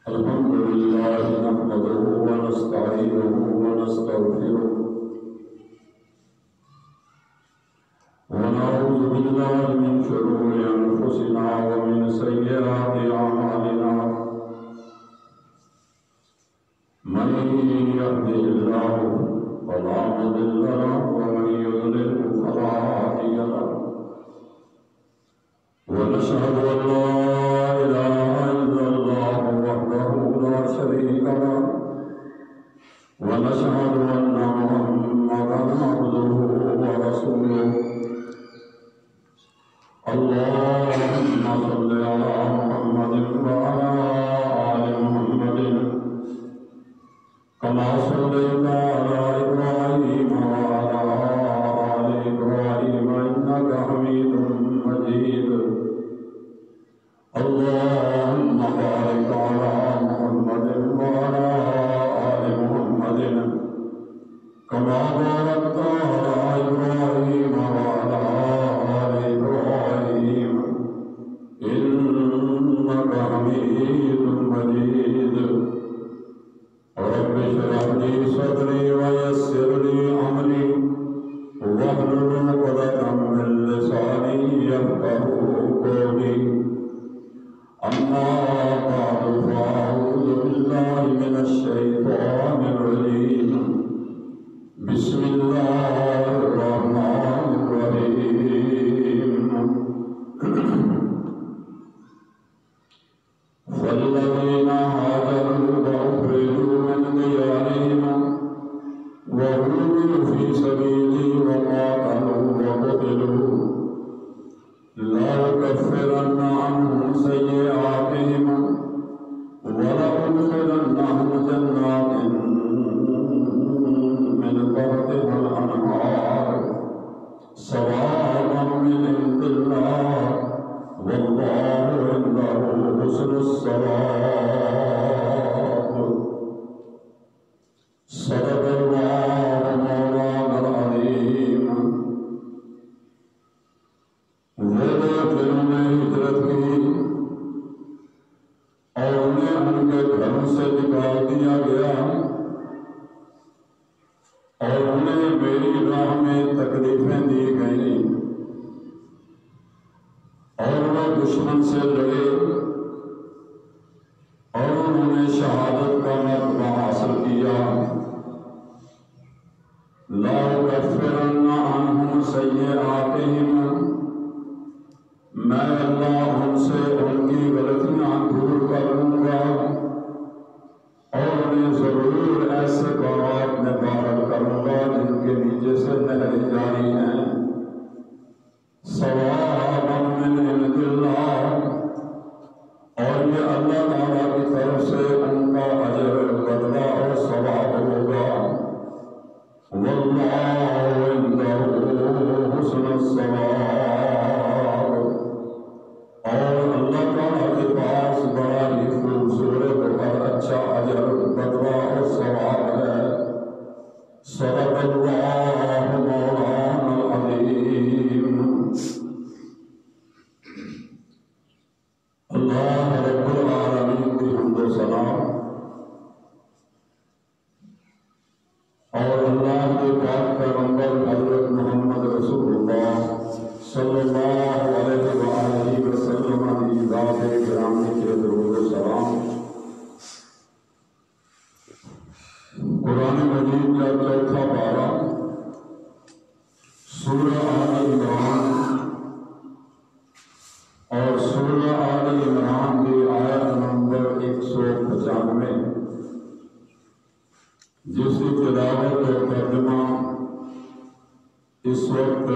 الحمد لله نحمده ونستعينه ونستغفره ونعوذ بالله من شرور أنفسنا ومن سيئات أعمالنا من يهده الله فلا مضل له ومن يضلل فلا هادي له ونشهد أن لا إله إلا الله وحده لا شريك له ونشهد أن محمدا عبده ورسوله اللهم صل على محمد وعلى آل محمد كما صليت على إبراهيم وعلى آل إبراهيم إنك حميد مجيد اللهم بارك على محمد وعلى آل محمد كما باركت على إبراهيم وعلى آل إبراهيم إنك حميد مجيد رب اشرح لي صدري ويسر لي أمري واحلل عقدة من لساني يفقهوا قولي أما بعد فأعوذ بالله من الشيطان الرجيم بسم الله الرحمن الرحيم فالذين هاجروا وأخرجوا من ديارهم وأوذوا في سبيلي وقاتلوا وقتلوا لأكفرن عنهم سيئاتهم ولأدخلنهم جنات من تحتها الأنهار ثوابا من عند الله والله عنده حسن الثواب صدق الله مولانا العظيم وہ لوگ جنہوں نے ہجرت کی اور انہیں ان کے گھروں سے نکال دیا گیا اور انہیں میری راہ میں تکلیفیں دی گئیں اور وہ دشمن سے لڑے اور انہوں نے شہادت کا مرتبہ حاصل کیا لأكفرن عنهم سيئاتهم میں اللہ ان سے ان کی غلطیاں دور کر لوں گا اور انہیں ضرور ایسے باغات میں داخل کروں گا جن کے نیچے سے نہریں جاری ہیں ثوابا من عند اللہ اور یہ اللہ تعالیٰ کی طرف سے ان کا اجر بدلہ اور ثواب ہوگا واللہ عنده حسن الثواب اور اللہ تعالیٰ کے پاس بڑا ہی خوبصورت اور اچھا اجر بدلہ اور ثواب ہے صدق اللہ مولانا العظیم اللہ رب العالمین کی حمد و ثنا اور اللہ کے پاک پیغمبر حضرت محمد رسول اللہ صلی اللہ علیہ وآلہ وسلم کی ذات گرامی کے درود و سلام قرآن مجید کا چوتھا پارہ سورہ آل عمران اور سورہ آل عمران کی آیت نمبر 195 جس کی تلاوت اور ترجمہ اس وقت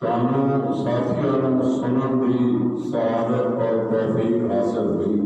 کانوں ساتھیوں سنن کی سعادت اور توفیق حاصل ہوئی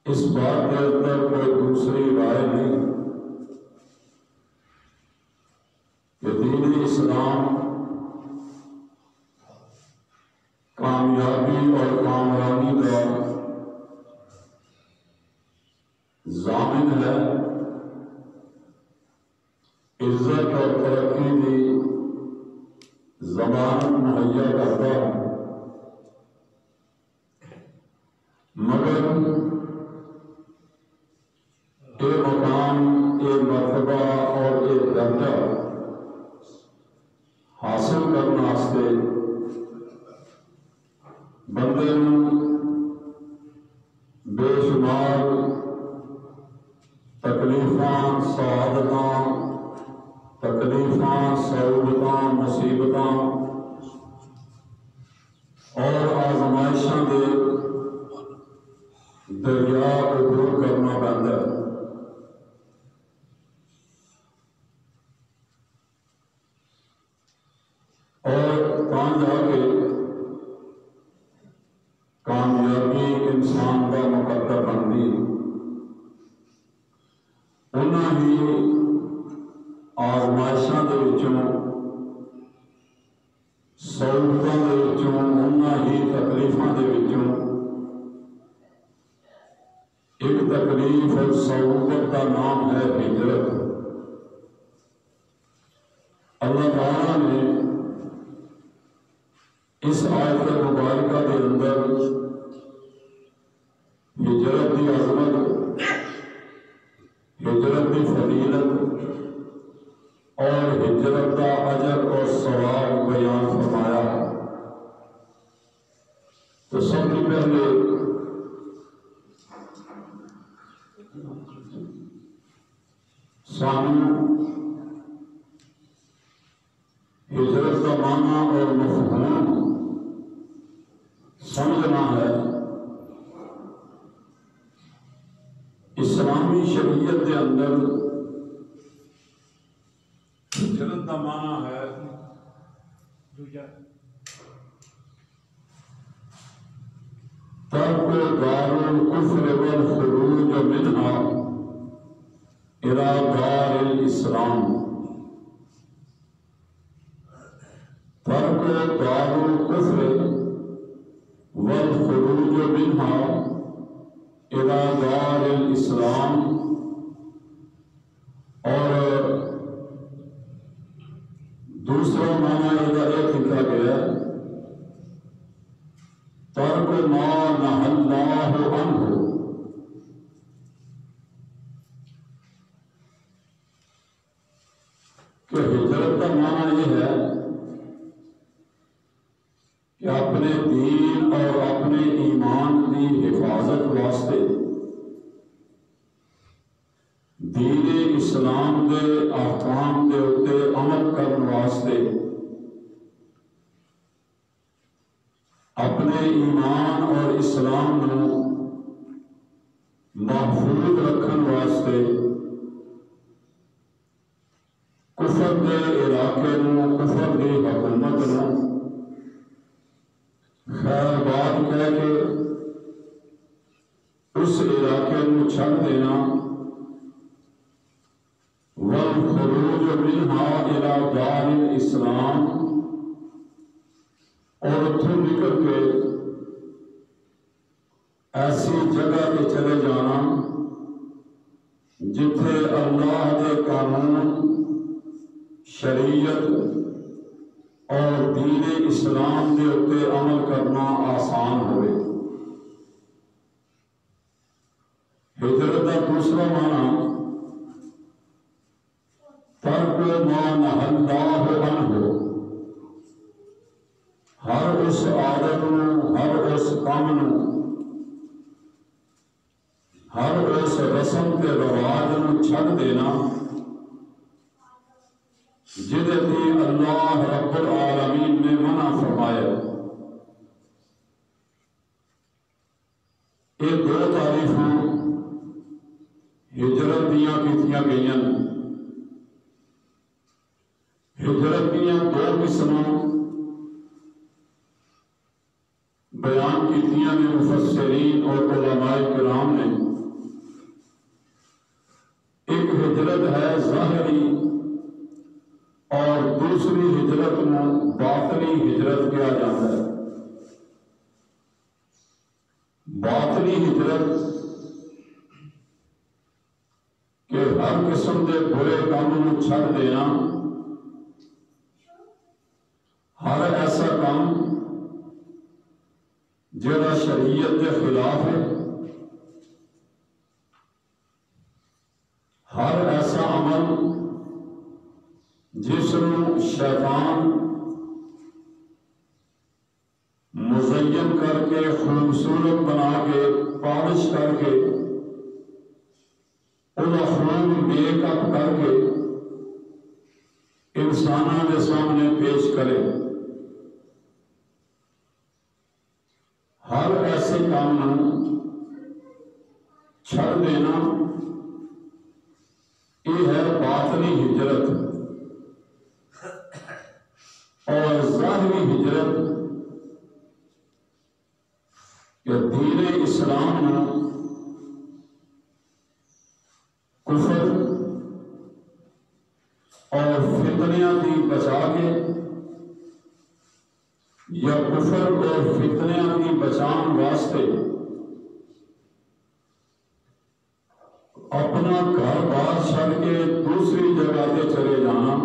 اس بات کے اندر کوئی دوسری رائے نہیں کہ دین اسلام کامیاب کامیابی اور کامرانی کا ضامن ہے، عزت اور ترقی کی ضمانت مہیا کرتا ہے، مگر ایک مقام، ایک مرتبہ اور ایک درجہ حاصل کرنے واسطے بندے بے شمار تکلیفاں، سعادتاں، تکلیفاں، صعوبتاں، مصیبتاں اور آزمائشاں دے دریا عبور کرنا پڑتا ہے، اور تاں جا کے کامیابی انسان کا مقدر بنتی، انہاں ہی آزمائشاں دے وچوں، صعوبتاں دے وچوں، انہاں ہی تکلیفاں دے وچوں ایک تکلیف اور صعوبت کا نام ہے ہجرت۔ اللہ تعالیٰ نے اس آیت مبارکہ کے اندر ہجرت کی عظمت، ہجرت کی فضیلت اور ہجرت کا اجر اور ثواب بیان فرمایا ہے۔ تو سب سے پہلے سامنے ہجرت کا معنی اور مفہوم سمجھنا ہے۔ اسلامی شریعت کے اندر ہجرت کا معنی ہے ترک دار الکفر والخروج منها الى دار الاسلام، ترک دار الکفر والخروج منها الى دار الاسلام، اور دوسرا معنی یہ لکھا گیا ترک ما نہی اللہ عنہ، کہ ہجرت کا معنی یہ ہے کہ اپنے دین اور اپنے ایمان کی حفاظت واسطے، دین اسلام کے احکام کے اتنے عمل کرنے واسطے، اپنے ایمان اور اسلام کو محفوظ رکھنے واسطے کفر کے علاقے نو، کفر کی حکومت نو خیر بات کہہ کے اس علاقے نو چھڑ دینا، والخروج منها الى دار الاسلام، اور اتھوں نکل کے ایسی جگہ پہ چلے جانا جتھے اللہ کے قانون، شریعت اور دین اسلام کے اتنے عمل کرنا آسان ہوئے۔ ہجرت کا دوسرا معنی ترک ما نہی اللہ عنہ، ہر اس عادت نو، ہر اس کام نو، ہر اس رسم کے رواج نو چھڑ دینا جہدے تے اللہ رب العالمین نے منع فرمایا۔ یہ دو تعریفاں ہجرت دیاں کیتیاں گئیاں۔ ہجرت دیاں دو قسماں بیان کیتیاں نے مفسرین اور علماء کرام نے۔ ایک ہجرت ہے ظاہری اور دوسری ہجرت کو باطنی ہجرت کیا جاتا ہے۔ باطنی ہجرت کہ ہر قسم کے برے کام چھڑ دینا، ہر ایسا کام جڑا شریعت کے خلاف ہے، ہر ایسا عمل جس کو شیطان مزین کر کے خوبصورت بنا کے پالش کر کے خوب میک اپ کر کے انسانوں کے سامنے پیش کرے، ہر ایسے کام چھڑ دینا یہ ہے باطنی ہجرت۔ اور ظاہری ہجرت کہ دین اسلام کفر اور فتنیاں دی بچا کے یا کفر اور فتنیاں دی بچان واسطے اپنا گھر بار چھڑ کے دوسری جگہ پہ چلے جانا،